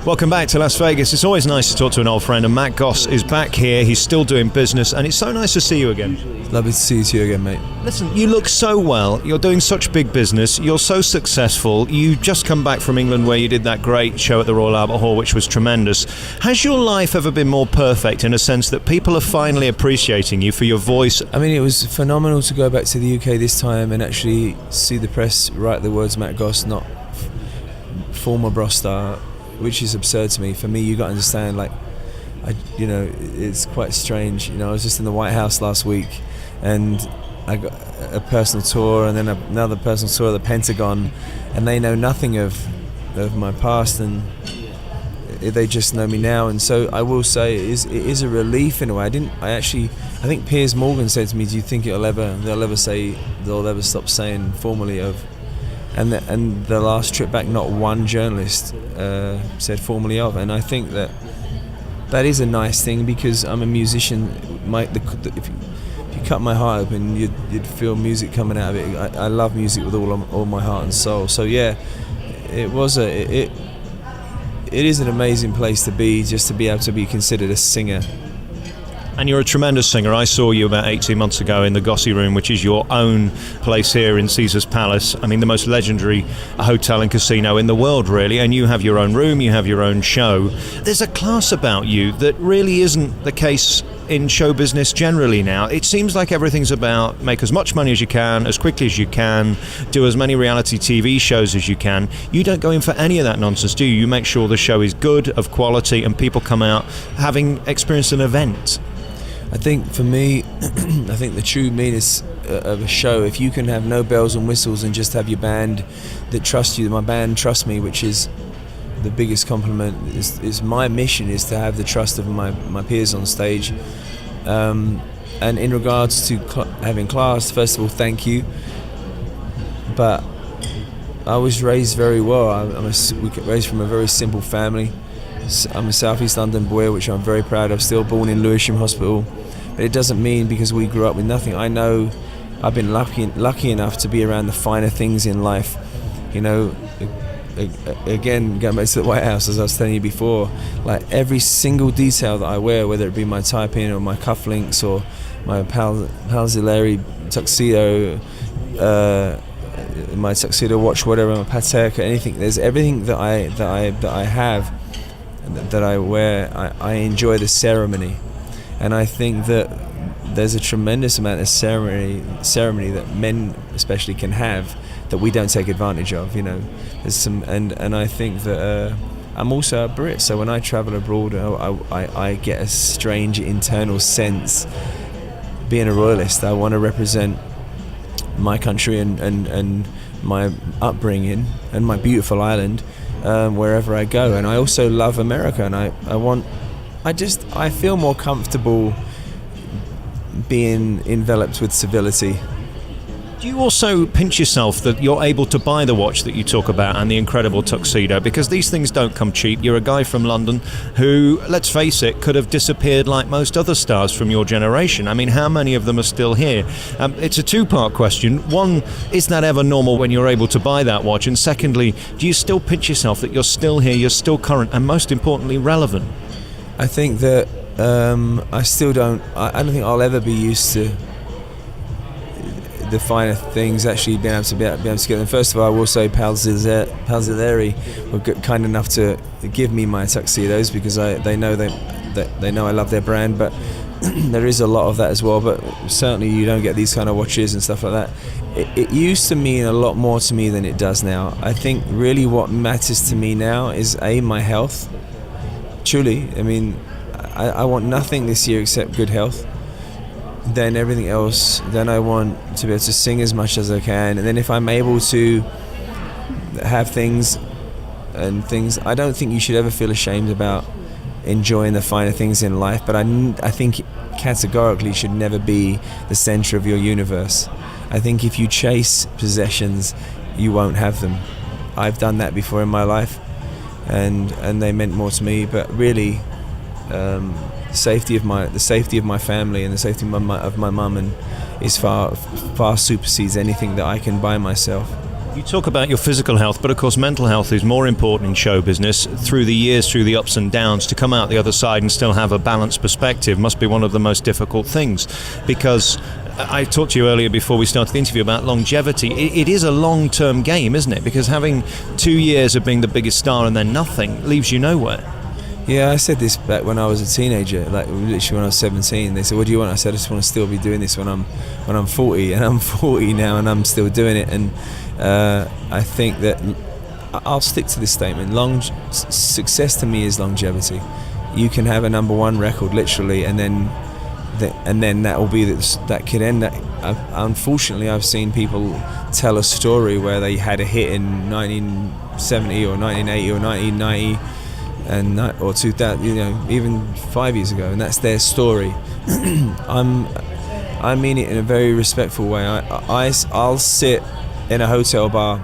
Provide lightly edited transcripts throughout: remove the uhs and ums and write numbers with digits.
Welcome back to Las Vegas. It's always nice to talk to an old friend, and Matt Goss is back here. He's still doing business, and it's so nice to see you again. Lovely to see you again, mate. Listen, you look so well. You're doing such big business. You're so successful. You just come back from England where you did that great show at the Royal Albert Hall, which was tremendous. Has your life ever been more perfect in a sense that people are finally appreciating you for your voice? I mean, it was phenomenal to go back to the UK this time and actually see the press write the words Matt Goss, not former Bros star, which is absurd to me. For me, you got to understand, like, it's quite strange. I was just in the White House last week, and I got a personal tour, and then another personal tour of the Pentagon, and they know nothing of my past, and they just know me now. And so I will say it is a relief in a way. I think Piers Morgan said to me, "Do you think they'll ever stop saying formally of?" And the last trip back, not one journalist said formally of, and I think that is a nice thing, because I'm a musician. If you cut my heart open, you'd feel music coming out of it. I love music with all my heart and soul. So yeah, it is an amazing place to be, just to be able to be considered a singer. And you're a tremendous singer. I saw you about 18 months ago in the Gossy Room, which is your own place here in Caesar's Palace. I mean, the most legendary hotel and casino in the world, really. And you have your own room, you have your own show. There's a class about you that really isn't the case in show business generally now. It seems like everything's about make as much money as you can, as quickly as you can, do as many reality TV shows as you can. You don't go in for any of that nonsense, do you? You make sure the show is good, of quality, and people come out having experienced an event. I think for me, I think the true meanest of a show, if you can have no bells and whistles and just have your band that trusts you, my band trusts me, which is the biggest compliment. Is my mission is to have the trust of my peers on stage. And in regards to having class, first of all, thank you. But I was raised very well. We were raised from a very simple family. I'm a South East London boy, which I'm very proud of, still born in Lewisham Hospital. But it doesn't mean because we grew up with nothing. I know I've been lucky enough to be around the finer things in life. Again, going back to the White House, as I was telling you before, like every single detail that I wear, whether it be my tie-pin or my cufflinks or my Palzilleri tuxedo, my tuxedo watch, whatever, my Patek, anything. There's everything that I have, that I wear. I enjoy the ceremony, and I think that there's a tremendous amount of ceremony that men especially can have that we don't take advantage of. There's some, and I think that I'm also a Brit, so when I travel abroad, I get a strange internal sense. Being a royalist, I want to represent my country and my upbringing and my beautiful island wherever I go. And I also love America, and I feel more comfortable being enveloped with civility. Do you also pinch yourself that you're able to buy the watch that you talk about and the incredible tuxedo? Because these things don't come cheap. You're a guy from London who, let's face it, could have disappeared like most other stars from your generation. I mean, how many of them are still here? It's a two-part question. One, is that ever normal when you're able to buy that watch? And secondly, do you still pinch yourself that you're still here, you're still current, and most importantly, relevant? I think that I don't think I'll ever be used to the finer things, actually being able to get them. First of all, I will say Palzilleri were kind enough to give me my tuxedos, because they know I love their brand, but there is a lot of that as well. But certainly you don't get these kind of watches and stuff like that. It used to mean a lot more to me than it does now. I think really what matters to me now is my health. Truly, I mean, I want nothing this year except good health. Then everything else, then I want to be able to sing as much as I can, and then if I'm able to have things, I don't think you should ever feel ashamed about enjoying the finer things in life, but I think categorically should never be the center of your universe. I think if you chase possessions, you won't have them. I've done that before in my life, and they meant more to me, but really the safety of my family and the safety of my mum and is far supersedes anything that I can buy myself. You talk about your physical health, but of course mental health is more important in show business. Through the years, through the ups and downs, to come out the other side and still have a balanced perspective must be one of the most difficult things, because I talked to you earlier before we started the interview about longevity. It is a long-term game, isn't it? Because having 2 years of being the biggest star and then nothing leaves you nowhere. Yeah, I said this back when I was a teenager, like literally when I was 17. They said, "What do you want?" I said, "I just want to still be doing this when I'm 40," and I'm 40 now, and I'm still doing it. And I think that I'll stick to this statement. Success to me is longevity. You can have a number one record, literally, and then that will be that could end. Unfortunately, I've seen people tell a story where they had a hit in 1970 or 1980 or 1990. Or 2000, even 5 years ago, and that's their story. I mean it in a very respectful way. I'll sit in a hotel bar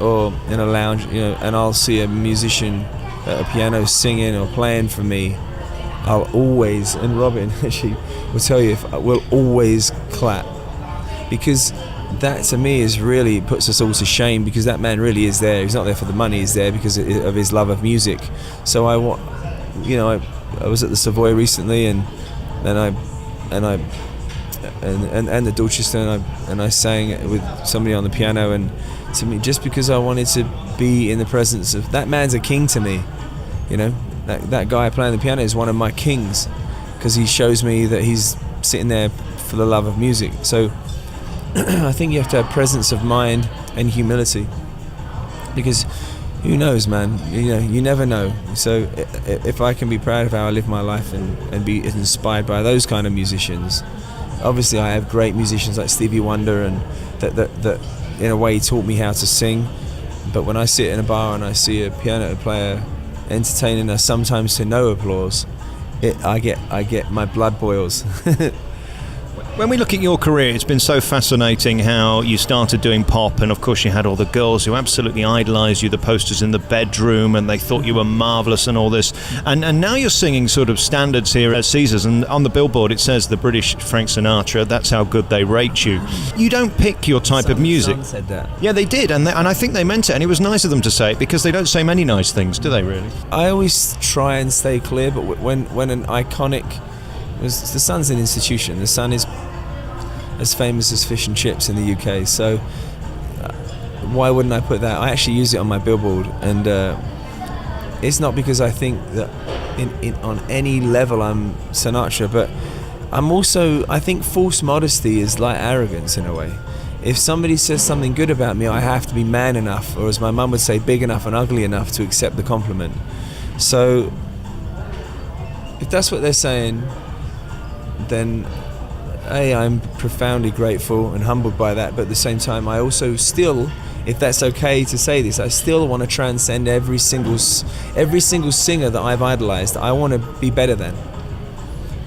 or in a lounge, and I'll see a musician at a piano singing or playing for me. I'll always, and Robin actually will tell you, we'll always clap, because that to me is really puts us all to shame, because that man really is there. He's not there for the money. He's there because of his love of music. So I was at the Savoy recently, and the Dorchester, and I sang with somebody on the piano, and to me, just because I wanted to be in the presence of that man's a king to me. That guy playing the piano is one of my kings, because he shows me that he's sitting there for the love of music. So I think you have to have presence of mind and humility, because who knows, man? You never know. So if I can be proud of how I live my life and be inspired by those kind of musicians. Obviously I have great musicians like Stevie Wonder, and that in a way taught me how to sing. But when I sit in a bar and I see a piano player entertaining us sometimes to no applause, I get my blood boils. When we look at your career, it's been so fascinating how you started doing pop, and of course you had all the girls who absolutely idolised you, the posters in the bedroom, and they thought you were marvellous and all this. And now you're singing sort of standards here at Caesars, and on the billboard it says the British Frank Sinatra, that's how good they rate you. You don't pick your type of music. Someone said that. Yeah, they did, and I think they meant it, and it was nice of them to say it, because they don't say many nice things, do they really? I always try and stay clear, but when an iconic... The Sun's an institution. The Sun is as famous as fish and chips in the UK, so why wouldn't I put that? I actually use it on my billboard, and it's not because I think that on any level I'm Sinatra, but I think false modesty is like arrogance in a way. If somebody says something good about me, I have to be man enough, or as my mum would say, big enough and ugly enough to accept the compliment. So if that's what they're saying, then I'm profoundly grateful and humbled by that, but at the same time I also still, if that's okay to say this, I still want to transcend every single singer that I've idolized. I want to be better than.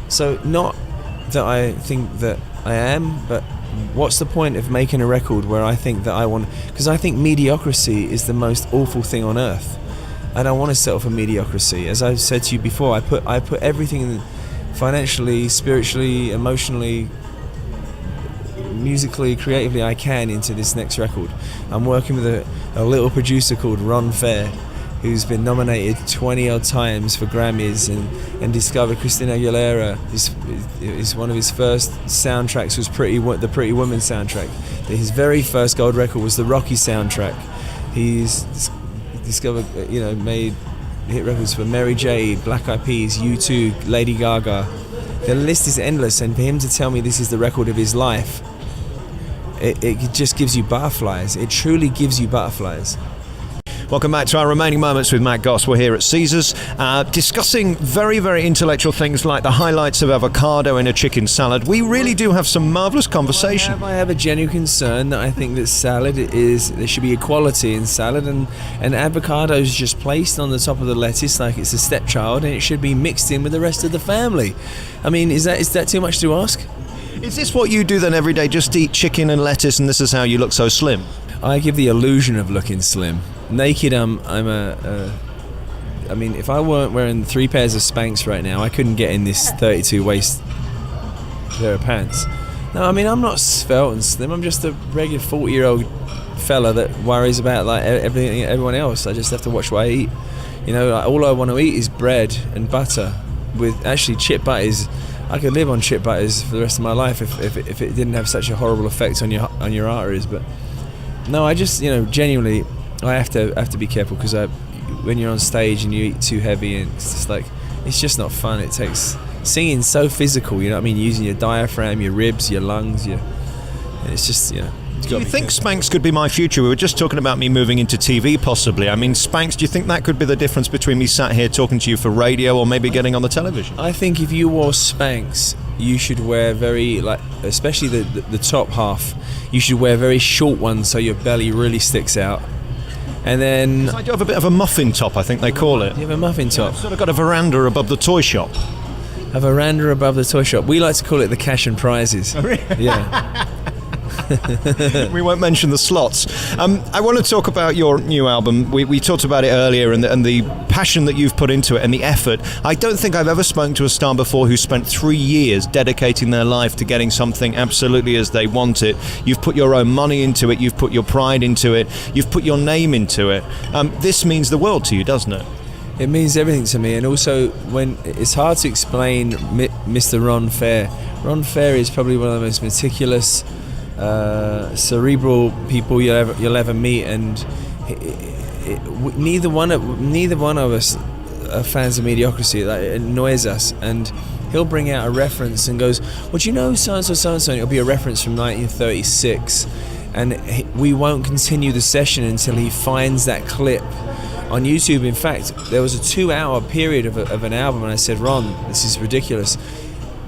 So not that I think that I am, but what's the point of making a record where I think that I want, because I think mediocrity is the most awful thing on earth. I don't want to settle for mediocrity. As I've said to you before, I put everything in, financially, spiritually, emotionally, musically, creatively, I can into this next record. I'm working with a little producer called Ron Fair, who's been nominated 20 odd times for Grammys and discovered Christina Aguilera. Is one of his first soundtracks was the Pretty Woman soundtrack. His very first gold record was the Rocky soundtrack. He's discovered, made hit records for Mary J, Black Eyed Peas, U2, Lady Gaga. The list is endless, and for him to tell me this is the record of his life, it just gives you butterflies. It truly gives you butterflies. Welcome back to our remaining moments with Matt Goss. We're here at Caesars discussing very, very intellectual things like the highlights of avocado in a chicken salad. We really do have some marvellous conversation. I have a genuine concern that I think that there should be equality in salad, and avocado is just placed on the top of the lettuce like it's a stepchild, and it should be mixed in with the rest of the family. I mean, is that too much to ask? Is this what you do then every day, just eat chicken and lettuce, and this is how you look so slim? I give the illusion of looking slim. Naked, I mean, if I weren't wearing 3 pairs of Spanx right now, I couldn't get in this 32 waist pair of pants. No, I mean, I'm not svelte and slim. I'm just a regular 40-year-old fella that worries about like everyone else. I just have to watch what I eat. You know, like, all I want to eat is bread and butter. With actually chip butters, I could live on chip butters for the rest of my life if it didn't have such a horrible effect on your arteries. But no, I just, you know, genuinely, I have to be careful, because when you're on stage and you eat too heavy, and it's just like, it's just not fun. It takes singing so physical, you know what I mean? Using your diaphragm, your ribs, your lungs, and it's just, you know. Do you think Spanx could be my future? We were just talking about me moving into TV, possibly. I mean, Spanx, do you think that could be the difference between me sat here talking to you for radio or maybe getting on the television? I think if you wore Spanx, you should wear very, like, especially the top half, you should wear very short ones so your belly really sticks out. And then... I do have a bit of a muffin top, I think they call it. You have a muffin top? I've sort of got a veranda above the toy shop. A veranda above the toy shop. We like to call it the cash and prizes. Oh, really? Yeah. We won't mention the slots. I want to talk about your new album. We talked about it earlier, and the passion that you've put into it and the effort. I don't think I've ever spoken to a star before who spent 3 years dedicating their life to getting something absolutely as they want it. You've put your own money into it, you've put your pride into it, you've put your name into it. This means the world to you, doesn't it? It means everything to me, and also when it's hard to explain Mr. Ron Fair. Ron Fair is probably one of the most meticulous, cerebral people you'll ever meet, and neither one of us are fans of mediocrity. Like, it annoys us, and he'll bring out a reference and goes, "Well, do you know so and so?" And it'll be a reference from 1936, and we won't continue the session until he finds that clip on YouTube. In fact, there was a 2-hour period of an album, and I said, "Ron, this is ridiculous,"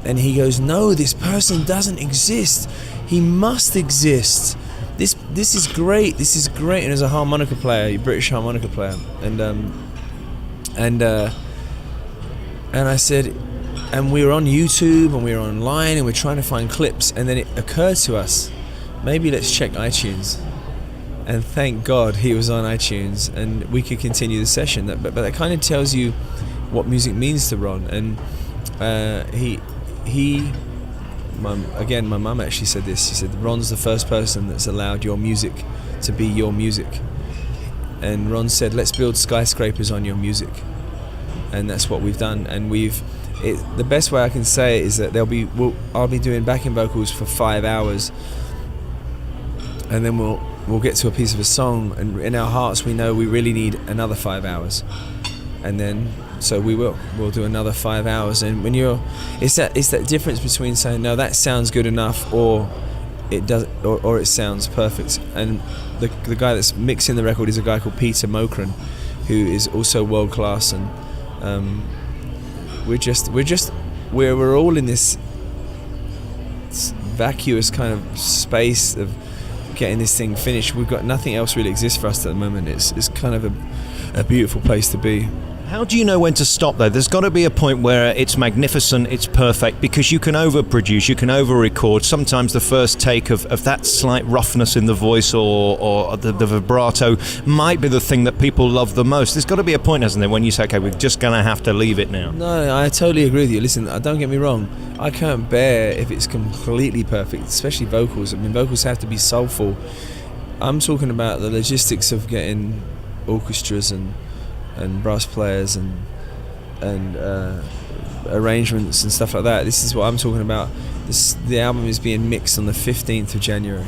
and he goes, "No, this person doesn't exist. He must exist. This is great. This is great." And as a harmonica player, a British harmonica player, and I said, and we were on YouTube and we were online and we're trying to find clips, and then it occurred to us, maybe let's check iTunes. And thank God he was on iTunes, and we could continue the session. But that kind of tells you what music means to Ron. And my mum actually said this. She said, Ron's the first person that's allowed your music to be your music. And Ron said, let's build skyscrapers on your music. And that's what we've done. And the best way I can say it is that I'll be doing backing vocals for 5 hours, and then we'll get to a piece of a song, and in our hearts we know we really need another 5 hours, and then so we'll do another 5 hours. And when it's that difference between saying, no, that sounds good enough, or it does, or it sounds perfect. And the guy that's mixing the record is a guy called Peter Mokran, who is also world class. And we're all in this vacuous kind of space of getting this thing finished. We've got nothing else really exists for us at the moment. It's kind of a beautiful place to be. How do you know when to stop, though? There's got to be a point where it's magnificent, it's perfect, because you can overproduce, you can over-record. Sometimes the first take of that slight roughness in the voice or the vibrato might be the thing that people love the most. There's got to be a point, hasn't there, when you say, okay, we're just going to have to leave it now. No, I totally agree with you. Listen, don't get me wrong. I can't bear if it's completely perfect, especially vocals. I mean, vocals have to be soulful. I'm talking about the logistics of getting orchestras and brass players and arrangements and stuff like that. This is what I'm talking about. The album is being mixed on the 15th of January,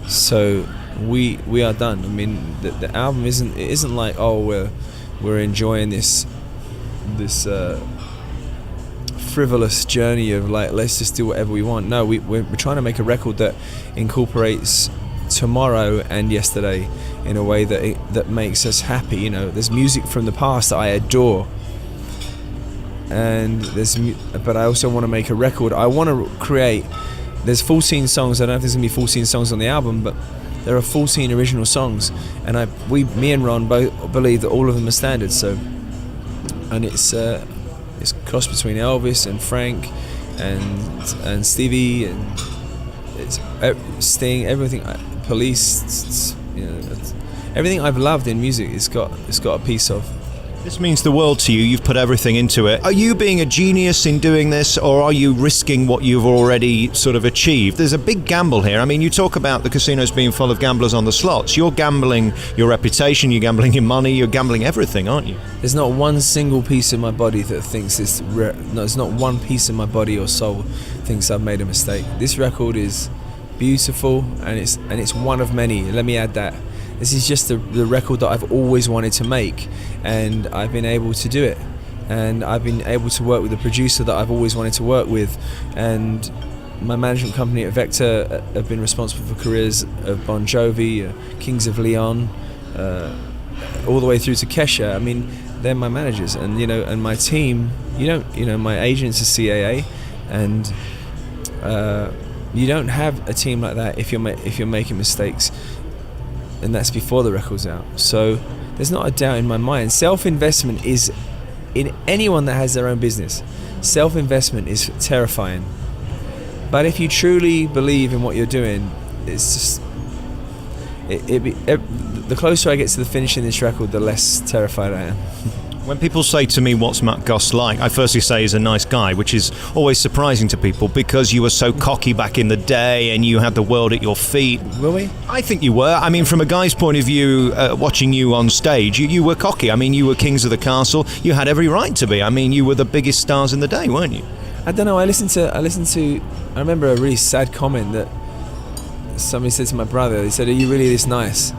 so we are done. I mean, the album isn't like, oh, we're enjoying this frivolous journey of like, let's just do whatever we want. No, we're trying to make a record that incorporates tomorrow and yesterday in a way that makes us happy. You know, there's music from the past that I adore, but I also want to make a record. I want to create. There's 14 songs. I don't know if there's gonna be 14 songs on the album, but there are 14 original songs, and me and Ron both believe that all of them are standards. So, and it's crossed between Elvis and Frank and Stevie, and it's Sting, everything. Police, you know, everything I've loved in music, it's got a piece of. This means the world to you. You've put everything into it. Are you being a genius in doing this, or are you risking what you've already sort of achieved? There's a big gamble here. I mean, you talk about the casinos being full of gamblers on the slots. You're gambling your reputation, you're gambling your money, you're gambling everything, aren't you? There's not one single piece of my body that thinks there's not one piece of my body or soul thinks I've made a mistake. This record is beautiful, and it's one of many. Let me add that. This is just the record that I've always wanted to make, and I've been able to do it. And I've been able to work with a producer that I've always wanted to work with. And my management company at Vector have been responsible for careers of Bon Jovi, Kings of Leon, all the way through to Kesha. I mean, they're my managers, and and my team. My agent's a CAA, and you don't have a team like that if you're making mistakes. And that's before the record's out. So there's not a doubt in my mind. Self-investment is, in anyone that has their own business, self-investment is terrifying. But if you truly believe in what you're doing, it's just, the closer I get to the finishing this record, the less terrified I am. When people say to me, what's Matt Goss like? I firstly say he's a nice guy, which is always surprising to people because you were so cocky back in the day and you had the world at your feet. Were we? I think you were. I mean, from a guy's point of view, watching you on stage, you were cocky. I mean, you were kings of the castle. You had every right to be. I mean, you were the biggest stars in the day, weren't you? I don't know. I remember a really sad comment that somebody said to my brother. They said, "Are you really this nice?"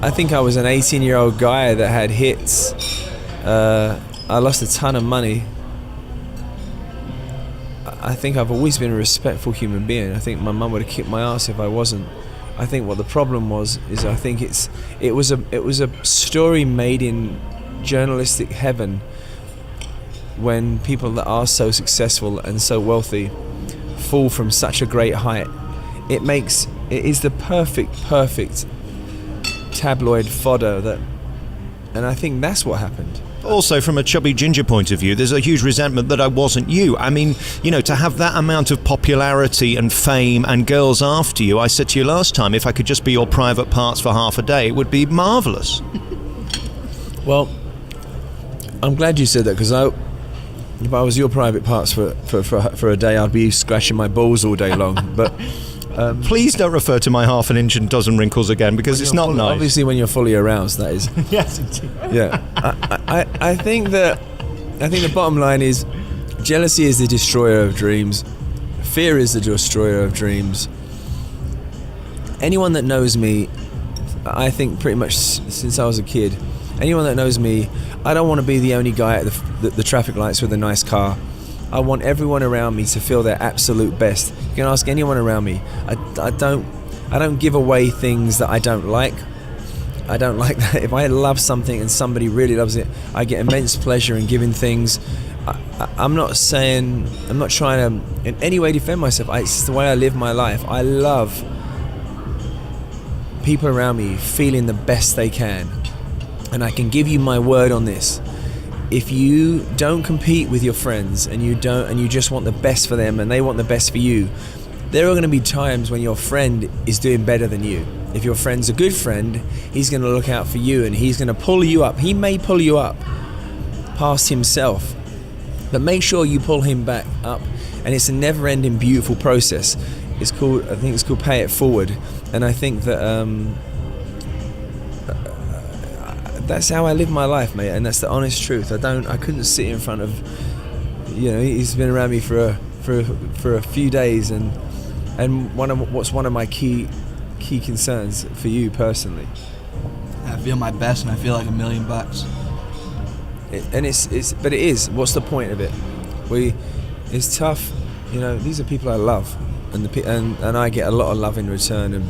I think I was an 18-year-old guy that had hits. I lost a ton of money. I think I've always been a respectful human being. I think my mum would have kicked my ass if I wasn't. I think what the problem was is I think it was a story made in journalistic heaven when people that are so successful and so wealthy fall from such a great height. It is the perfect tabloid fodder and I think that's what happened. Also, from a chubby ginger point of view, there's a huge resentment that I wasn't you. I mean, to have that amount of popularity and fame and girls after you, I said to you last time, if I could just be your private parts for half a day, it would be marvellous. Well, I'm glad you said that, because if I was your private parts for a day, I'd be scratching my balls all day long. But please don't refer to my half an inch and dozen wrinkles again, because it's not nice. Obviously, when you're fully aroused, that is. Yes, indeed. Yeah, I think the bottom line is jealousy is the destroyer of dreams. Fear is the destroyer of dreams. Anyone that knows me, I think pretty much since I was a kid, anyone that knows me, I don't want to be the only guy at the traffic lights with a nice car. I want everyone around me to feel their absolute best. You can ask anyone around me. I don't give away things that I don't like. I don't like that. If I love something and somebody really loves it, I get immense pleasure in giving things. I'm not trying to in any way defend myself. It's just the way I live my life. I love people around me feeling the best they can. And I can give you my word on this. If you don't compete with your friends and you just want the best for them and they want the best for you, there are going to be times when your friend is doing better than you. If your friend's a good friend, he's going to look out for you and he's going to pull you up. He may pull you up past himself, but make sure you pull him back up. And it's a never-ending, beautiful process. I think it's called Pay It Forward. And I think that that's how I live my life, mate, and that's the honest truth. I couldn't sit in front of, he's been around me for a few days, and what's one of my key concerns for you personally. I feel my best, and I feel like $1 million. But it is. What's the point of it? It's tough. These are people I love, and I get a lot of love in return, and